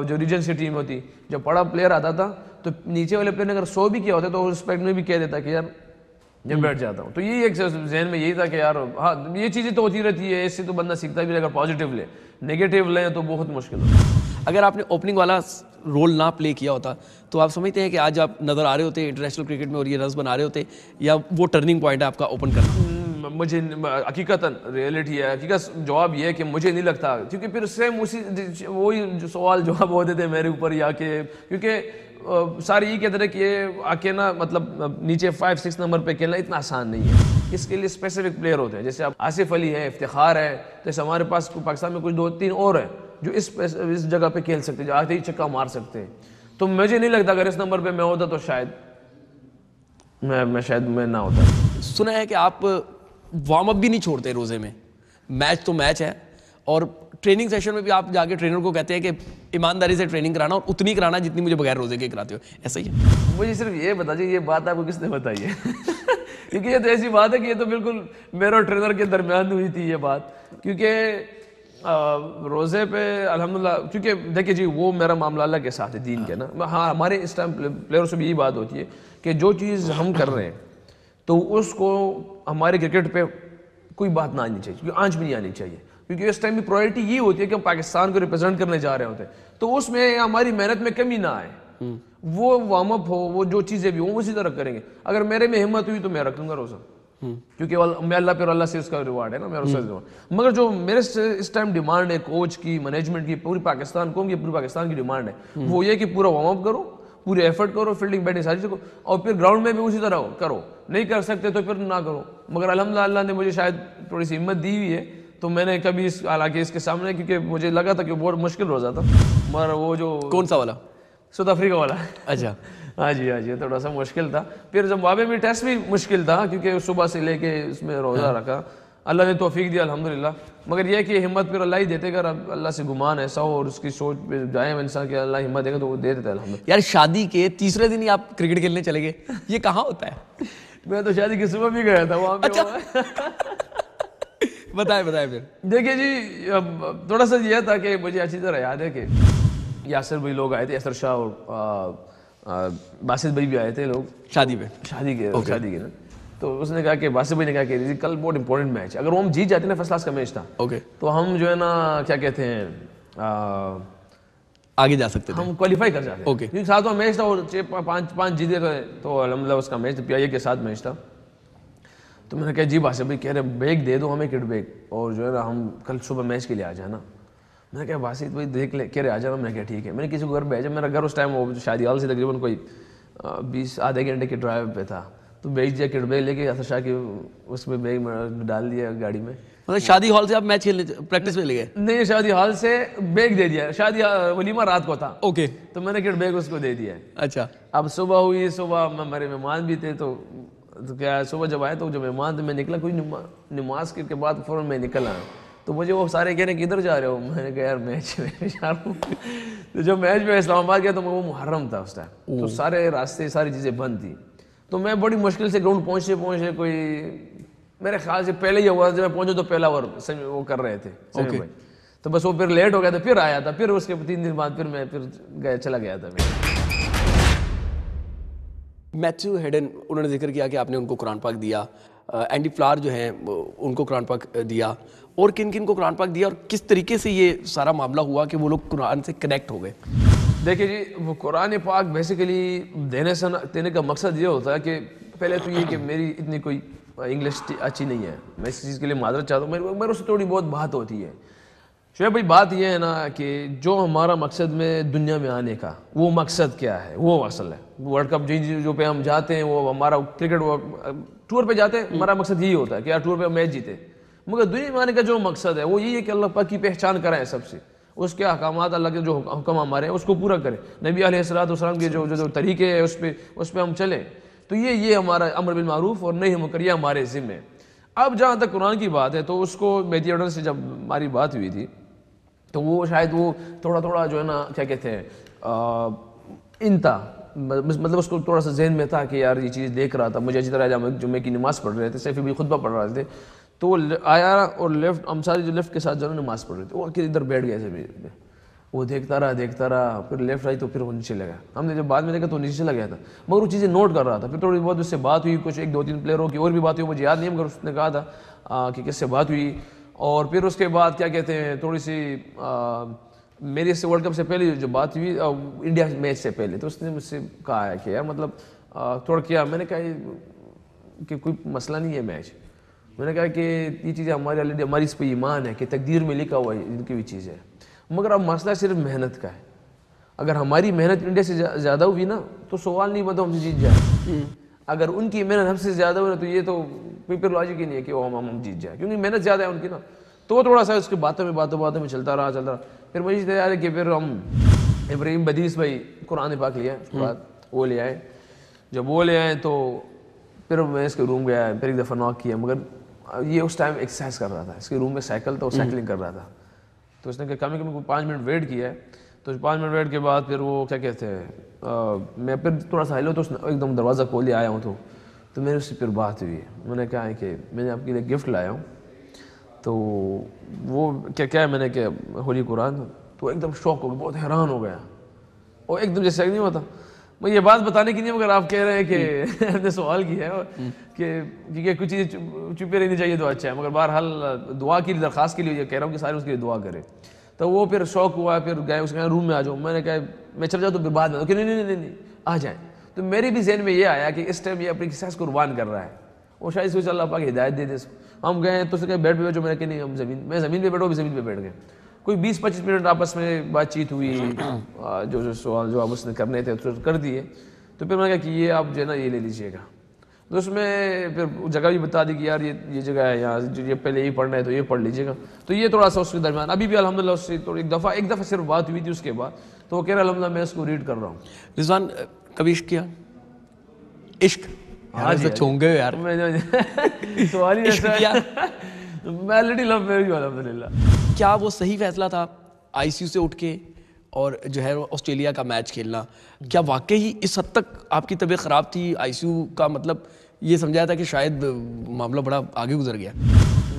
جو ریجن سے ٹیم ہوتی, جب بڑا پلیئر آتا تھا تو نیچے والے پلیئر نے اگر 100 بھی کیا ہوتا تو رسپیکٹ میں بھی کہہ دیتا کہ یار میں بیٹھ جاتا ہوں. تو یہی ایک ذہن میں یہی تھا کہ یار ہاں یہ چیزیں تو ہوتی رہتی ہے, اس سے تو بندہ سیکھتا بھی. اگر پازیٹیو لے, نیگیٹو لیں تو بہت مشکل ہوتا. اگر آپ نے اوپننگ والا رول نہ پلے کیا ہوتا تو آپ سمجھتے ہیں کہ آج آپ نظر آ رہے ہوتے انٹرنیشنل کرکٹ میں اور یہ رنز بنا رہے ہوتے, یا وہ ٹرننگ پوائنٹ ہے آپ کا اوپن کرنا؟ مجھے حقیقتاً ریئلٹی ہے, حقیقت جواب یہ ہے کہ مجھے نہیں لگتا, کیونکہ پھر سیم وہی سوال جواب ہوتے تھے میرے اوپر ہی آ کے, کیونکہ سارے یہ کہتے ہیں کہ یہ آ کے نا مطلب نیچے 5-6 نمبر پہ کھیلنا اتنا آسان نہیں ہے. اس کے لیے اسپیسیفک پلیئر ہوتے ہیں, جیسے آپ آصف علی ہے, افتخار ہے, جیسے ہمارے پاس پاکستان میں کچھ 2-3 اور ہیں جو اس جگہ پہ کھیل سکتے ہیں, جو آتے ہی چھکا مار سکتے ہیں. تو مجھے نہیں لگتا اگر اس نمبر پہ میں ہوتا تو شاید میں نہ ہوتا. سنا ہے کہ آپ وارم اپ بھی نہیں چھوڑتے روزے میں, میچ تو میچ ہے, اور ٹریننگ سیشن میں بھی آپ جا کے ٹرینر کو کہتے ہیں کہ ایمانداری سے ٹریننگ کرانا, اور اتنی کرانا جتنی مجھے بغیر روزے کے کراتے ہو, ایسا ہی ہے؟ مجھے صرف یہ بتا دیجیے یہ بات آپ کو کس نے بتائی ہے؟ کیونکہ یہ تو ایسی بات ہے کہ یہ تو بالکل میرے اور ٹرینر کے درمیان ہوئی تھی یہ بات, کیونکہ روزے پہ الحمدللہ, کیونکہ دیکھیے جی وہ میرا معاملہ اللہ کے ساتھ ہے دین کے نا. ہاں ہمارے اس ٹائم پلیئروں سے بھی یہی بات ہوتی ہے کہ جو چیز ہم کر رہے ہیں تو اس کو ہمارے کرکٹ پہ کوئی بات نہ آنی چاہیے, کیونکہ آنچ بھی نہیں آنی چاہیے, کیونکہ اس ٹائم بھی پرائرٹی یہ ہوتی ہے کہ ہم پاکستان کو ریپرزینٹ کرنے جا رہے ہوتے ہیں, تو اس میں ہماری محنت میں کمی نہ آئے. وہ وارم اپ ہو, وہ جو چیزیں بھی ہوں اسی طرح کریں گے. اگر میرے میں ہمت ہوئی تو میں رکھ لوں گا روزہ, کیونکہ میں اللہ پہ اللہ سے اس کا ریوارڈ ہے نا, میرا روزہ. مگر جو میرے اس ٹائم ڈیمانڈ ہے کوچ کی, مینجمنٹ کی, پوری پاکستان قوم کی, پوری پاکستان کی ڈیمانڈ ہے, وہ یہ کہ پورا وارم اپ کرو, پورے ایفرٹ کرو, فیلڈنگ بیٹنگ ساری چیزیں, اور پھر گراؤنڈ میں بھی اسی طرح کرو. نہیں کر سکتے تو پھر نہ کرو. مگر الحمدللہ اللہ نے مجھے شاید تھوڑی سی ہمت دی ہوئی ہے, تو میں نے کبھی حالانکہ اس کے سامنے, کیونکہ مجھے لگا تھا کہ بہت مشکل روزہ تھا, مگر وہ جو کون سا والا؟ ساؤتھ افریقہ والا. اچھا ہاں جی تھوڑا سا مشکل تھا. پھر زمبابوے میں ٹیسٹ بھی مشکل تھا, کیونکہ صبح سے لے کے اس میں روزہ رکھا, اللہ نے توفیق دیا الحمدللہ. مگر یہ کہ ہمت پھر اللہ ہی دیتے گا, اللہ سے گمان ایسا ہو اور اس کی سوچ پہ جائے انسان کہ اللہ ہمت دے گا تو وہ دے دیتا ہے الحمدللہ. یار شادی کے تیسرے دن ہی آپ کرکٹ کھیلنے چلے گئے, یہ کہاں ہوتا ہے؟ میں تو شادی کی صبح بھی گیا تھا وہاں پہ. بتائیں پھر. دیکھیے جی تھوڑا سا یہ تھا کہ مجھے اچھی طرح یاد ہے کہ یاسر بھائی لوگ آئے تھے, یاسر شاہ اور باسط بھائی بھی آئے تھے لوگ شادی پہ. شادی کے نا. تو اس نے کہا کہ باسط بھائی نے کہا کہ کل بہت امپورٹنٹ میچ ہے, اگر وہ ہم جیت جاتے نا, فرسٹ کلاس کا میچ تھا, تو ہم جو ہے نا کیا کہتے ہیں آگے جا سکتے تھے, ہم کوالیفائی کر جاتے. کیونکہ ساتواں میچ تھا اور 5 جیتے گئے, تو الحمدللہ اس کا میچ پی آئی اے کے ساتھ میچ تھا. تو میں نے کہا جی باسط بھائی کہہ رہے بیگ دے دو ہمیں, کٹ بیگ, اور جو ہے نا ہم کل صبح میچ کے لیے آ جانا. میں نے کہا باسط بھائی دیکھ لے, کہہ رہے آ جانا. میں نے کہا ٹھیک ہے. میں نے کسی کو گھر بھیجا, میرا گھر اس ٹائم وہ شادی ہال سے تقریباً کوئی 20 آدھے گھنٹے کی ڈرائیو پہ تھا. تو بھیج دیا کٹ بیگ لے کے, یاسر شاہ کی اس میں بیگ میں ڈال دیا گاڑی میں. مطلب شادی ہال سے آپ میچ کھیلنے پریکٹس میں لے گئے؟ نہیں, شادی ہال سے بیگ دے دیا. شادی ولیمہ رات کو تھا, اوکے, تو میں نے کٹ بیگ اس کو دے دیا. اچھا. اب صبح ہوئی, صبح ہمارے مہمان بھی تھے, تو کیا صبح جب آئے تو جو مہمان تھے, میں نکلا کوئی نماز کے بعد فوراً میں نکل آیا. تو مجھے وہ سارے کہہ رہے ہیں کدھر جا رہے ہو؟ میں نے کہا یار میچ میں جا رہا ہوں. تو جب میچ میں اسلام آباد گیا تو وہ محرم تھا اس ٹائم, تو سارے راستے ساری چیزیں بند تھی. تو میں بڑی مشکل سے گراؤنڈ پہنچے کوئی میرے خیال سے پہلے ہی ہوا, جب میں پہنچا تو پہلا اوور وہ کر رہے تھے. تو بس وہ پھر لیٹ ہو گیا تھا, پھر آیا تھا, پھر اس کے 3 دن بعد پھر میں چلا گیا تھا. میتھیو ہیڈن, انہوں نے ذکر کیا کہ آپ نے ان کو قرآن پاک دیا. اینڈی فلار جو ہیں ان کو قرآن پاک دیا, اور کن کن کو قرآن پاک دیا, اور کس طریقے سے یہ سارا معاملہ ہوا کہ وہ لوگ قرآن سے کنیکٹ ہو گئے؟ دیکھیے جی, وہ قرآن پاک بیسیکلی دینے کا مقصد یہ ہوتا ہے کہ پہلے تو یہ کہ میری اتنی کوئی انگلش اچھی نہیں ہے, میں اس چیز کے لیے معذرت چاہتا ہوں, میرے سے تھوڑی بہت بات ہوتی ہے. شعیب بھائی بات یہ ہے نا کہ جو ہمارا مقصد میں دنیا میں آنے کا وہ مقصد کیا ہے, وہ اصل ہے. ورلڈ کپ جو پہ ہم جاتے ہیں, وہ ہمارا کرکٹ ٹور پہ جاتے ہیں, ہمارا مقصد یہی ہوتا ہے کہ یار ٹور پہ ہم میچ جیتے. مگر دنیا میں آنے کا جو مقصد ہے وہ یہی ہے کہ اللہ پاک کی پہچان کرائیں سب سے, اس کے احکامات, اللہ کے جو حکم ہمارے ہیں اس کو پورا کریں, نبی علیہ السلام کے جو طریقے ہیں اس پہ ہم چلیں. تو یہ ہمارا امر بالمعروف اور نہیں منکر یہ ہمارے ذمہ. اب جہاں تک قرآن کی بات ہے, تو اس کو میتھیو ہیڈن سے جب ہماری بات ہوئی تھی, تو وہ شاید وہ تھوڑا جو ہے نا کیا کہتے ہیں مطلب اس کو تھوڑا سا ذہن میں تھا کہ یار یہ چیز دیکھ رہا تھا. مجھے اچھی طرح جمعے کی نماز پڑھ رہے تھے, سیفی بھی خطبہ پڑھ رہے تھے, تو وہ آیا اور ہم سارے جو لیفٹ کے ساتھ جو نماز پڑھ رہے تھے, وہ ادھر بیٹھ گئے تھے. وہ دیکھتا رہا, پھر لیفٹ آئی تو پھر وہ نیچے لگا. ہم نے جب بعد میں دیکھا تو نیچے چلا گیا تھا, مگر وہ چیزیں نوٹ کر رہا تھا. پھر تھوڑی بہت اس سے بات ہوئی, کچھ 1-2-3 پلیئروں کی اور بھی بات ہوئی, مجھے یاد نہیں, مگر اس نے کہا تھا کہ کس سے بات ہوئی. اور پھر اس کے بعد کیا کہتے ہیں تھوڑی سی میری اس سے ورلڈ کپ سے پہلے جو بات ہوئی انڈیا میچ سے پہلے, تو اس نے مجھ سے کہا ہے کہ یار مطلب تھوڑا کیا. میں نے کہا کہ کوئی مسئلہ نہیں ہے میچ. میں نے کہا کہ یہ چیزیں ہماری اس پہ ایمان ہے کہ تقدیر میں لکھا ہوا ہے ان کی بھی چیز ہے, مگر اب مسئلہ صرف محنت کا ہے. اگر ہماری محنت انڈیا سے زیادہ ہوئی نا تو سوال نہیں بنتا ہم سے جیت جائے. اگر ان کی محنت ہم سے زیادہ ہوئی نا تو یہ تو کوئی پھر لاجک ہی نہیں ہے کہ وہ ہم جیت جائے, کیونکہ محنت زیادہ ہے ان کی نا. تو وہ تھوڑا سا اس کی باتوں میں چلتا رہا. پھر مجھے تیار ہے کہ پھر ہم ابراہیم بدیس بھائی قرآن پاک لیا, اس کے بعد وہ لے آئے. جب وہ لے آئے تو پھر میں اس کے روم گیا, پھر ایک دفعہ ناک کیا, مگر یہ اس ٹائم ایکسرسائز کر رہا تھا. اس کے روم میں سائیکل تھا, وہ سائیکلنگ کر رہا تھا. تو اس نے کم سے کم 5 منٹ ویٹ کیا ہے. تو 5 منٹ ویٹ کے بعد پھر وہ کیا کہتے ہیں میں پھر تھوڑا سا ہلو, تو اس نے ایک دم دروازہ کھول آیا ہوں. تو میرے اس سے پھر بات ہوئی. میں نے کہا ہے کہ میں نے آپ کے لیے گفٹ لایا ہوں. تو وہ کیا ہے, میں نے کہ ہولی قرآن. تو ایک دم شوق ہو گیا, بہت حیران ہو گیا, اور ایک دم جیسے نہیں ہوتا. میں یہ بات بتانے کی نہیں, مگر آپ کہہ رہے ہیں کہ آپ نے سوال کیا ہے کہ کچھ چیزیں چھپے رہنی چاہیے تو اچھا ہے, مگر بہرحال دعا کی درخواست کے لیے کہہ رہا ہوں کہ سارے اس کے لیے دعا کریں. تو وہ پھر شوق ہوا, پھر گئے اس کے روم میں آ جاؤ. میں نے کہا میں چل جاؤں تو پھر بعد میں کہ نہیں آ جائیں. تو میرے بھی ذہن میں یہ آیا کہ اس ٹائم یہ اپنی ایکسرسائز قربان کر رہا ہے, وہ شاید سوچ اللہ پاک ہدایت دے دے. ہم گئے تو اس نے کہا بیٹھ پہ بیٹھو. میں نے کہا نہیں, ہم زمین پہ بیٹھو, بھی زمین پہ بیٹھ گئے. کوئی 20-25 منٹ آپس میں بات چیت ہوئی, جو سوال جو آپ اس نے کرنے تھے کر دیے. تو پھر میں نے کہا کہ یہ آپ جو ہے نا یہ لے لیجیے گا. تو اس میں پھر جگہ بھی بتا دی کہ یار یہ جگہ ہے, یہاں یہ پہلے یہی پڑھنا ہے تو یہ پڑھ لیجیے گا. تو یہ تھوڑا سا اس کے درمیان ابھی بھی الحمدللہ اس سے ایک دفعہ صرف بات ہوئی تھی. اس کے بعد تو وہ کہہ رہا الحمدللہ میں اس کو ریڈ کر رہا ہوں. رضوان کبھی عشق کیا؟ عشق چونگ گئے یار, سوال ہی کیا. میں آلریڈی لو میرج ہوں الحمدللہ. کیا وہ صحیح فیصلہ تھا آئی سی یو سے اٹھ کے اور جو ہے آسٹریلیا کا میچ کھیلنا؟ کیا واقعی اس حد تک آپ کی طبیعت خراب تھی؟ آئی سی یو کا مطلب یہ سمجھایا تھا کہ شاید معاملہ بڑا آگے گزر گیا.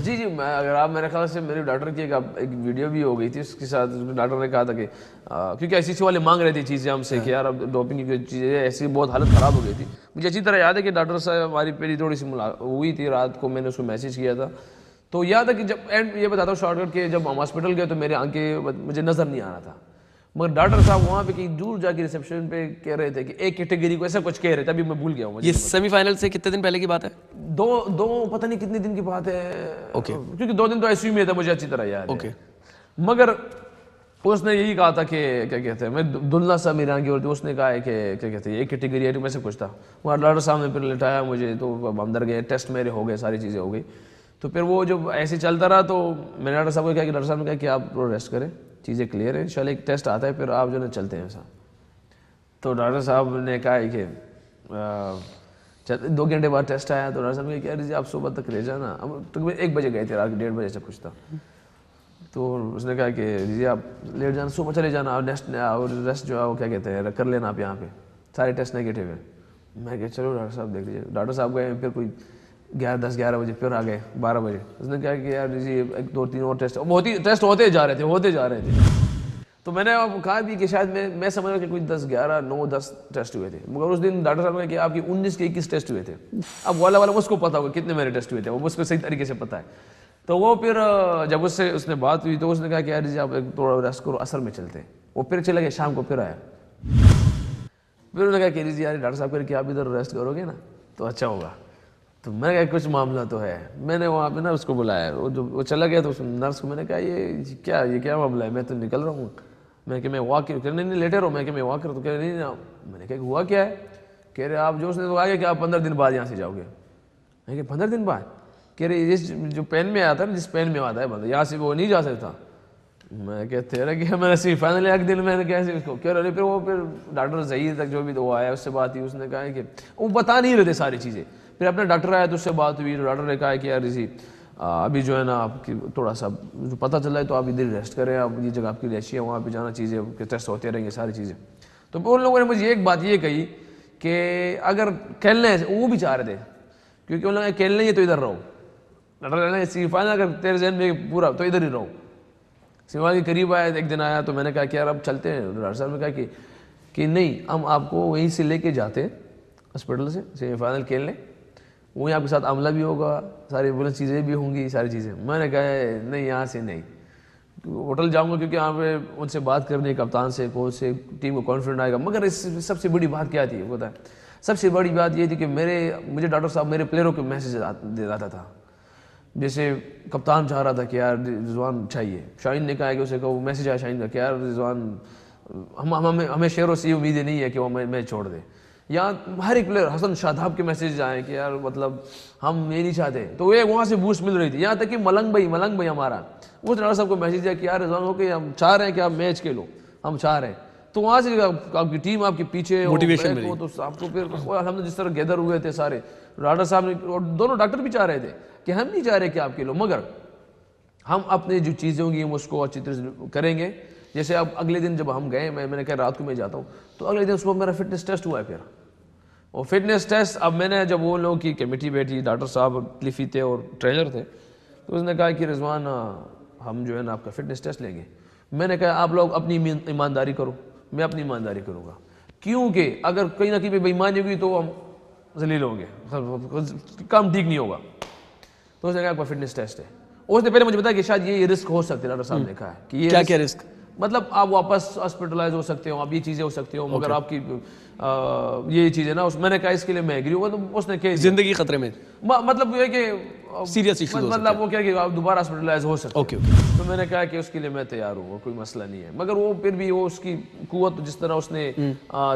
جی جی، میں اگر آپ میرے خیال سے میری ڈاکٹر کی ایک ویڈیو بھی ہو گئی تھی، اس کے ساتھ ڈاکٹر نے کہا تھا کہ کیونکہ ایسی سی والے مانگ رہے تھے چیزیں ہم سے کہ یار اب ڈوپنگ کی چیزیں ایسی بہت حالت خراب ہو گئی تھی. مجھے اچھی طرح یاد ہے کہ ڈاکٹر صاحب ہماری پہلی تھوڑی سی ہوئی تھی رات کو، میں نے اس کو میسج کیا تھا. تو یاد ہے کہ جب اینڈ یہ بتاتا ہوں شارٹ کٹ کہ جب ہم ہاسپٹل گئے تو میرے آنکھیں مجھے نظر نہیں آ رہا تھا، مگر ڈاکٹر صاحب وہاں پہ کہیں دور جا کے ریسیپشن پہ کہہ رہے تھے کہ ایک کیٹیگری کو ایسا کچھ کہہ رہے تھے، ابھی میں بھول گیا ہوں. یہ سیمی فائنل سے کتنے دن پہلے کی بات ہے؟ دو پتہ نہیں کتنے دن کی بات ہے، کیونکہ 2 دن تو ایسے ہی میں تھا، مجھے اچھی طرح یاد ہے. مگر اس نے یہی کہا تھا کہ کیا کہتے ہیں، میں دلہا صاحب میرے آنکھ اور اس نے کہا ہے کہ کیا کہتے ہیں ایک کیٹیگری ہے، میں سے کچھ تھا. وہاں ڈاکٹر صاحب نے پھر لٹایا مجھے، تو اندر گئے، ٹیسٹ میرے ہو گئے، ساری چیزیں ہو گئی. تو پھر وہ جب ایسے چلتا رہا تو میں نے ڈاکٹر صاحب کو کہا کہ ڈاکٹر صاحب نے کہا کہ آپ ریسٹ کریں، چیزیں کلیئر ہیں، انشاءاللہ ایک ٹیسٹ آتا ہے پھر آپ جو ہے چلتے ہیں ایسا. تو ڈاکٹر صاحب نے کہا کہ 2 گھنٹے بعد ٹیسٹ آیا. تو ڈاکٹر صاحب نے کہا کہ آپ صبح تک رہ جانا. ہم تقریباً 1 بجے گئے تھے، رات 1:30 بجے سے کچھ تھا. تو اس نے کہا کہ جی آپ لیٹ جانا، صبح چلے جانا، اور ریسٹ جو ہے وہ کیا کہتے ہیں کر لینا آپ یہاں پہ، سارے ٹیسٹ نگیٹیو ہیں. میں کہا چلو ڈاکٹر صاحب دیکھ لیجیے. ڈاکٹر صاحب گئے پھر کوئی 10-11 بجے پھر آ گئے 12 بجے. اس نے کہا کہ یار جی 1-2-3 اور ٹیسٹ ہوتے جا رہے تھے. تو میں نے کہا بھی کہ شاید میں سمجھ رہا کہ کوئی 10 ٹیسٹ ہوئے تھے، مگر اس دن ڈاکٹر صاحب نے کہا کہ آپ کی 19 کے 21 ٹیسٹ ہوئے تھے. اب والا اس کو پتا ہوگا کتنے میرے ٹیسٹ ہوئے تھے، وہ اس کو صحیح طریقے سے پتا ہے. تو وہ پھر جب اس نے بات ہوئی تو اس نے کہا کہ یار جی آپ تھوڑا ریسٹ کرو، اثر میں چلتے ہیں. وہ پھر چلا گیا، شام کو پھر آیا. پھر انہوں نے کہا کہ جی یار ڈاکٹر صاحب کہ آپ ادھر ریسٹ کرو گے نا تو اچھا ہوگا. تو میں نے کہا کچھ معاملہ تو ہے. میں نے وہاں پہ نا اس کو بلایا، وہ چلا گیا. تو نرس کو میں نے کہا یہ کیا معاملہ ہے، میں تو نکل رہا ہوں. میں کہ میں واک نہیں لیٹے رہو. میں کہ میں واک کروں. تو کہہ رہے نہیں. میں نے کہا ہوا کیا ہے؟ کہہ رہے آپ جو اس نے تو آگے کہ آپ 15 دن بعد یہاں سے جاؤ گے. میں کہ 15 دن بعد؟ کہہ رہے جو پین میں آتا ہے نا، جس پین میں آتا ہے بندہ یہاں سے وہ نہیں جا سکتا. میں کہتے رہے کہ میں نے سی فائنل ایک دن میں نے کیسے اس کو کہہ رہے. پھر ڈاکٹر ظہیر تک جو بھی تو وہ آیا اس سے بات ہوئی. اس نے کہا کہ وہ بتا نہیں رہے تھے ساری چیزیں. پھر اپنا ڈاکٹر آیا تو اس سے بات ہوئی. تو ڈاکٹر نے کہا کہ یار اسی ابھی جو ہے نا آپ کی تھوڑا سا جو پتہ چلا ہے تو آپ ادھر ریسٹ کریں، آپ یہ جگہ آپ کی رہائشی ہے، وہاں پہ جانا چیزیں ٹیسٹ ہوتے رہیں گے ساری چیزیں. تو ان لوگوں نے مجھے ایک بات یہ کہی کہ اگر کھیلنا ہے، وہ بھی چاہ رہے تھے کیونکہ ان لوگوں نے کھیلنا ہے تو ادھر رہو. ڈاکٹر نے سی فائنل اگر تیرے ذہن میں پورا تو ادھر ہی رہو. سیما کے قریب آیا، ایک دن آیا تو میں نے کہا کہ یار اب چلتے ہیں. ڈاکٹر صاحب نے کہا کہ نہیں، ہم آپ کو وہیں سے لے کے جاتے ہیں ہاسپٹل سے، سیمی فائنل کھیل لیں، وہیں آپ کے ساتھ عملہ بھی ہوگا، ساری بلند چیزیں بھی ہوں گی، ساری چیزیں. میں نے کہا نہیں یہاں سے نہیں، ہوٹل جاؤں گا کیونکہ یہاں پہ ان سے بات کرنے، کپتان سے، کوچ سے، ٹیم کو کانفیڈنٹ آئے گا. مگر اس سب سے بڑی بات کیا تھی پتہ ہے؟ سب سے بڑی بات یہ تھی کہ مجھے ڈاکٹر صاحب میرے پلیئروں کے میسیج دیتا تھا. جیسے کپتان چاہ رہا تھا کہ یار رضوان چاہیے. شاہین نے کہا کہ اسے وہ میسیج آیا شاہین کا کہ یار رضوان ہمیں شیروں سے امید نہیں ہے کہ وہ میں چھوڑ دے. یا ہر ایک پلیئر، حسن شاداب کے میسیج آئے کہ یار مطلب ہم یہ نہیں چاہتے. تو وہ وہاں سے بوسٹ مل رہی تھی. یہاں تک کہ ملنگ بھائی ہمارا اس ڈاکٹر صاحب کو میسیج دیا کہ یار رضوان ہو کہ ہم چاہ رہے ہیں کہ آپ میچ کھیلو، ہم چاہ رہے ہیں. تو وہاں سے آپ کی ٹیم آپ کے پیچھے موٹیویشن ملی. تو آپ کو پھر الحمدللہ جس طرح گیدر ہوئے تھے سارے ڈاکٹر صاحب نے، اور دونوں ڈاکٹر بھی چاہ رہے تھے کہ ہم نہیں چاہ رہے کہ آپ کھیلو، مگر ہم اپنے جو چیزیں ہوں گی ہم اس کو اچھی طرح سے کریں گے. جیسے اب اگلے دن جب ہم گئے، میں نے کہا رات کو میں جاتا ہوں، تو اگلے دن صبح میرا فٹنس ٹیسٹ ہوا ہے. پھر وہ فٹنس ٹیسٹ اب میں نے جب وہ لوگوں کی کمیٹی بیٹھی، ڈاکٹر صاحب کلیفی تھے اور ٹرینر تھے، تو اس نے کہا کہ رضوان ہم جو ہے نا آپ کا فٹنس ٹیسٹ لیں گے. میں نے کہا آپ لوگ اپنی ایمانداری کرو، میں اپنی ایمانداری کروں گا، کیونکہ اگر کہیں نہ کہیں پہ بےایمانی ہوگی تو ہم ذلیل ہوں گے، کام ٹھیک نہیں ہوگا. تو اس نے کہا آپ کا فٹنس ٹیسٹ ہے. اس نے پہلے مجھے بتایا کہ شاید یہ رسک ہو سکتے. ڈاکٹر صاحب نے کہا کہ یہ کیا رسک؟ مطلب آپ واپس ہاسپٹلائز ہو سکتے ہو، آپ یہ چیزیں ہو سکتی ہو، مگر آپ کی یہ چیزیں نا. میں نے کہا اس کے لیے میں ایگری ہوا. تو اس نے کہا زندگی خطرے میں، مطلب یہ کہ سیریس ایشوز مطلب وہ کیا کہ آپ دوبارہ ہاسپٹلائز ہو سکتے. تو میں نے کہا کہ اس کے لیے میں تیار ہوں، کوئی مسئلہ نہیں ہے. مگر وہ پھر بھی وہ اس کی قوت جس طرح اس نے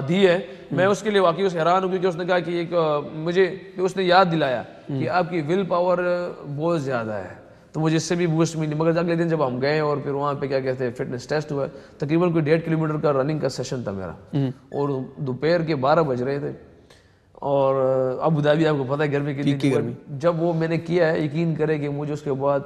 دی ہے، میں اس کے لیے واقعی حیران ہوں. کیونکہ اس نے کہا کہ ایک مجھے اس نے یاد دلایا کہ آپ کی ول پاور بہت زیادہ ہے. تو مجھے اس سے بھی بوسٹ ملی. مگر اگلے دن جب ہم گئے اور پھر وہاں پہ کیا کہتے ہیں فٹنس ٹیسٹ ہوا، تقریباً کوئی 1.5 کلومیٹر کا رننگ کا سیشن تھا میرا، اور دوپہر کے 12 بج رہے تھے. اور ابو دھابی آپ کو پتہ ہے گرمی کی گرمی. جب وہ میں نے کیا ہے، یقین کرے کہ مجھے اس کے بعد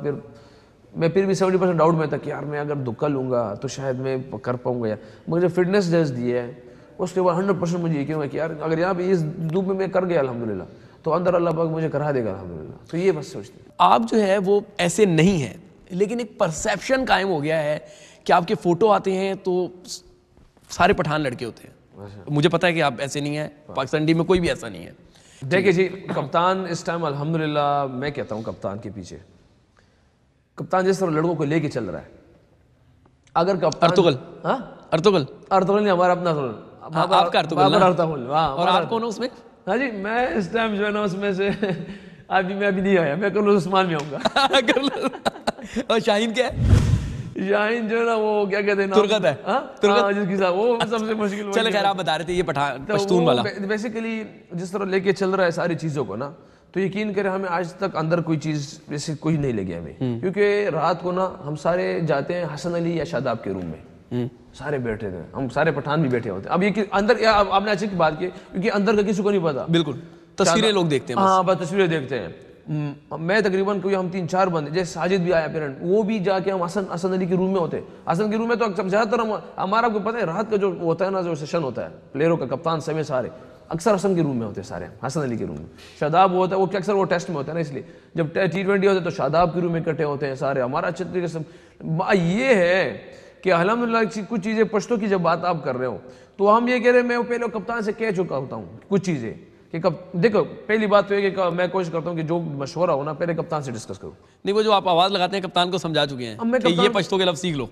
پھر بھی 70% ڈاؤٹ میں تھا کہ یار میں اگر دھکا لوں گا تو شاید میں کر پاؤں گا. مگر جب فٹنس ٹیسٹ دیا ہے اس کے بعد 100% مجھے یقین ہوا کہ یار اگر یہاں پہ اس دھوپ میں کر گیا الحمدللہ تو اندر اللہ پاک مجھے کرا دے گا الحمدللہ. تو یہ بس سوچتے ہیں. آپ جو ہے وہ ایسے نہیں ہیں, لیکن ایک پرسیپشن قائم ہو گیا ہے کہ آپ کے فوٹو آتے ہیں تو سارے پٹھان لڑکے ہوتے ہیں. مجھے پتا ہے کہ آپ ایسے نہیں ہیں, پاکستان ٹیم میں کوئی بھی ایسا نہیں ہے. دیکھیے جی, کپتان اس ٹائم الحمدللہ میں کہتا ہوں کپتان کے پیچھے, کپتان جس طرح لڑکوں کو لے کے چل رہا ہے, اگر کپتان ارطغرل نہیں, ہمارا اپنا آپ کا ارطغرل, اور آپ کون ہو اس میں؟ ہاں جی, میں اس ٹائم جو ہے نا اس میں سے میں ابھی نہیں آیا, میں کرلوس عثمان میں آؤں گا. اور شاہین کیا ہے؟ شاہین جو ہے نا وہ کیا کہتے ہیں, ترغت ہے, جس کی وہ سب سے مشکل. چلے خیر, آپ بتا رہے تھے یہ پشتون والا. بیسیکلی جس طرح لے کے چل رہا ہے ساری چیزوں کو نا, تو یقین کریں ہمیں آج تک اندر کوئی چیز ویسے کوئی نہیں لے گیا ہمیں, کیونکہ رات کو نا ہم سارے جاتے ہیں حسن علی یا شاداب کے روم میں, سارے بیٹھے تھے, ہم سارے پٹھان بھی بیٹھے ہوتے ہیں. اب یہ اندر آپ نے اچھی بات کی, کیونکہ اندر کا کسی کو نہیں پتا. بالکل, تصویریں لوگ دیکھتے ہیں. ہاں بس تصویریں دیکھتے ہیں. میں تقریباً کوئی ہم 3-4 بندے, جیسے ساجد بھی آیا پیرنٹ, وہ بھی جا کے ہم حسن علی کے روم میں ہوتے. حسن کے روم میں تو زیادہ تر ہمارا کو پتہ ہے رات کا جو ہوتا ہے نا, جو سیشن ہوتا ہے پلیئروں کا, کپتان سمے سارے اکثر حسن کے روم میں ہوتے ہیں, سارے حسن علی کے روم میں. شاداب ہوتا ہے وہ اکثر وہ ٹیسٹ میں ہوتا ہے نا, اس لیے جب T20 ہوتا ہے تو شاداب کے روم میں اکٹھے ہوتے ہیں سارے. ہمارا اچھے طریقے سے یہ ہے کہ الحمدللہ کچھ چیزیں پشتوں کی جب بات آپ کر رہے ہو تو ہم یہ کہہ رہے ہیں, میں پہلے کپتان سے کہہ چکا ہوتا ہوں کچھ چیزیں کہ دیکھو پہلی بات تو یہ کہ میں کوشش کرتا ہوں کہ جو مشورہ ہو نا پہلے کپتان سے ڈسکس کروں. نہیں, وہ جو آپ آواز لگاتے ہیں کپتان کو سمجھا چکے ہیں کہ یہ پشتوں کے لفظ سیکھ لو.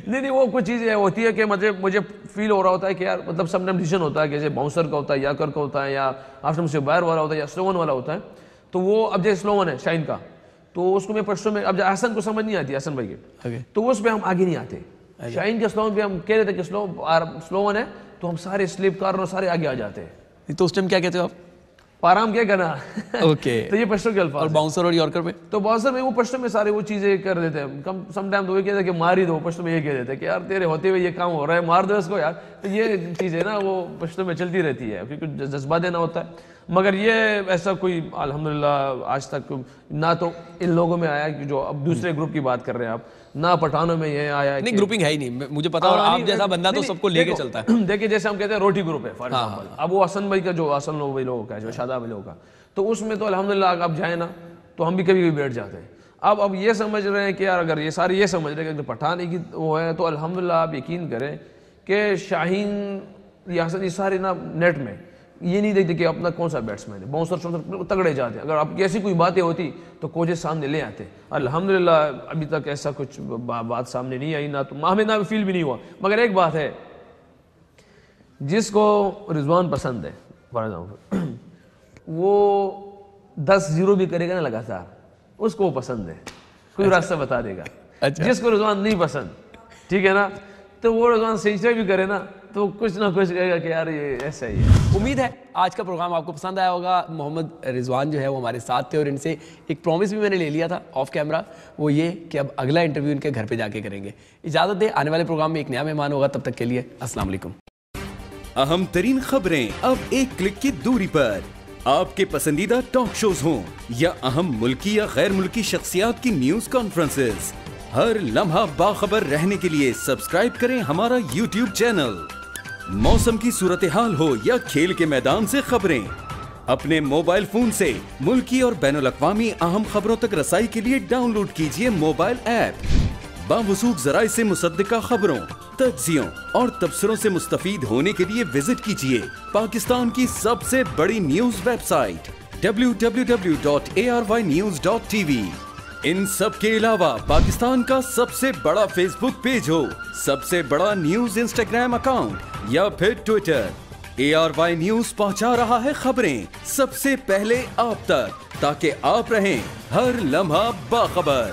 نہیں, وہ کچھ چیزیں ہوتی ہے کہ مجھے فیل ہو رہا ہوتا ہے کہ یار مطلب سم ٹائم ڈیسیژن ہوتا ہے کہ جیسے باؤنسر کا ہوتا ہے, یاکر کا ہوتا ہے, یا آفٹر سے باہر والا ہوتا ہے, یا سلوون والا ہوتا ہے. تو وہ اب جیسے سلوون ہے شاہین کا, تو اس کو میں پشتوں میں, اب حسن کو سمجھ نہیں آتی حسن بھائی کے, تو اس پہ ہم آگے نہیں آتے. شاہین کے سلوون پہ ہم کہہ رہے تھے کہ سلوون ہے تو ہم سارے سلپ کارنر سارے آگے آ جاتے ہیں. تو اس ٹائم کیا کہتے ہو آپ؟ پارام کیا کرنا. اوکے, تو یہ پشتوں کے الفاظ. اور باؤنسر اور یارکر پہ؟ تو باؤنسر میں وہ پشتوں میں سارے وہ چیزیں کر دیتے ہیں. سم ٹائم تو وہ کہتے ہیں کہ مار ہی دو, پشتوں میں یہ کہہ دیتے ہیں کہ یار تیرے ہوتے ہوئے یہ کام ہو رہا ہے, مار دو اس کو یار. تو یہ چیزیں نا وہ پشتوں میں چلتی رہتی ہے, کیونکہ جذبہ دینا ہوتا ہے. مگر یہ ایسا کوئی الحمدللہ آج تک نہ تو ان لوگوں میں آیا کہ جو اب دوسرے گروپ کی بات کر رہے ہیں آپ, نہ پٹھانوں میں یہ آیا ہے. نہیں, گروپنگ ہے ہی نہیں مجھے پتا, اور آپ جیسا بندہ تو سب کو لے کے چلتا ہے. دیکھیں جیسے ہم کہتے ہیں روٹی گروپ ہے فار ایگزامپل, اب وہ حسن بھائی کا جو حسن بھائی لوگوں کا جو شاداب بھائی لوگوں کا, تو اس میں تو الحمدللہ آپ جائیں نا تو ہم بھی کبھی بیٹھ جاتے ہیں. اب یہ سمجھ رہے ہیں کہ یار اگر یہ سارے یہ سمجھ رہے ہیں کہ پٹھان کی وہ ہے, تو الحمدللہ آپ یقین کریں کہ شاہین یا حسن یہ سارے نا نیٹ میں یہ نہیں دیکھتے کہ اپنا کون سا بیٹسمین ہے, باؤنسر تگڑے جاتے ہیں. اگر آپ کی ایسی کوئی باتیں ہوتی تو کوچز سامنے لے آتے. الحمدللہ ابھی تک ایسا کچھ بات سامنے نہیں آئی, نہ تو ہمیں نہ فیل بھی نہیں ہوا. مگر ایک بات ہے, جس کو رضوان پسند ہے فار ایگزامپل, وہ 10-0 بھی کرے گا نا لگاتار, اس کو وہ پسند ہے, کوئی راستہ بتا دے گا. جس کو رضوان نہیں پسند, ٹھیک ہے نا, تو وہ رضوان سینچری بھی کرے نا تو کچھ نہ کچھ کہے گا کہ یار یہ ایسا ہی ہے. امید ہے آج کا پروگرام آپ کو پسند آیا ہوگا. محمد رضوان جو ہے وہ ہمارے ساتھ تھے, اور ان سے ایک پرومس بھی میں نے لے لیا تھا آف کیمرہ, وہ یہ کہ اب اگلا انٹرویو ان کے گھر پہ جا کے کریں گے. اجازت دیں, آنے والے پروگرام میں ایک نیا مہمان ہوگا, تب تک کے لیے السلام علیکم. اہم ترین خبریں اب ایک کلک کی دوری پر. آپ کے پسندیدہ ٹاک شوز ہوں یا اہم ملکی یا غیر ملکی شخصیات کی نیوز کانفرنسز, ہر لمحہ باخبر رہنے کے لیے سبسکرائب کریں ہمارا YouTube چینل. موسم کی صورتحال ہو یا کھیل کے میدان سے خبریں, اپنے موبائل فون سے ملکی اور بین الاقوامی اہم خبروں تک رسائی کے لیے ڈاؤن لوڈ کیجیے موبائل ایپ. باوثوق ذرائع سے مصدقہ خبروں, تجزیوں اور تبصروں سے مستفید ہونے کے لیے وزٹ کیجیے پاکستان کی سب سے بڑی نیوز ویب سائٹ www.arYnews.tv. ان سب کے علاوہ پاکستان کا سب سے بڑا فیس بک پیج ہو, سب سے بڑا نیوز انسٹاگرام اکاؤنٹ یا پھر ٹویٹر, ARY نیوز پہنچا رہا ہے خبریں سب سے پہلے آپ تک, تاکہ آپ رہیں ہر لمحہ باخبر.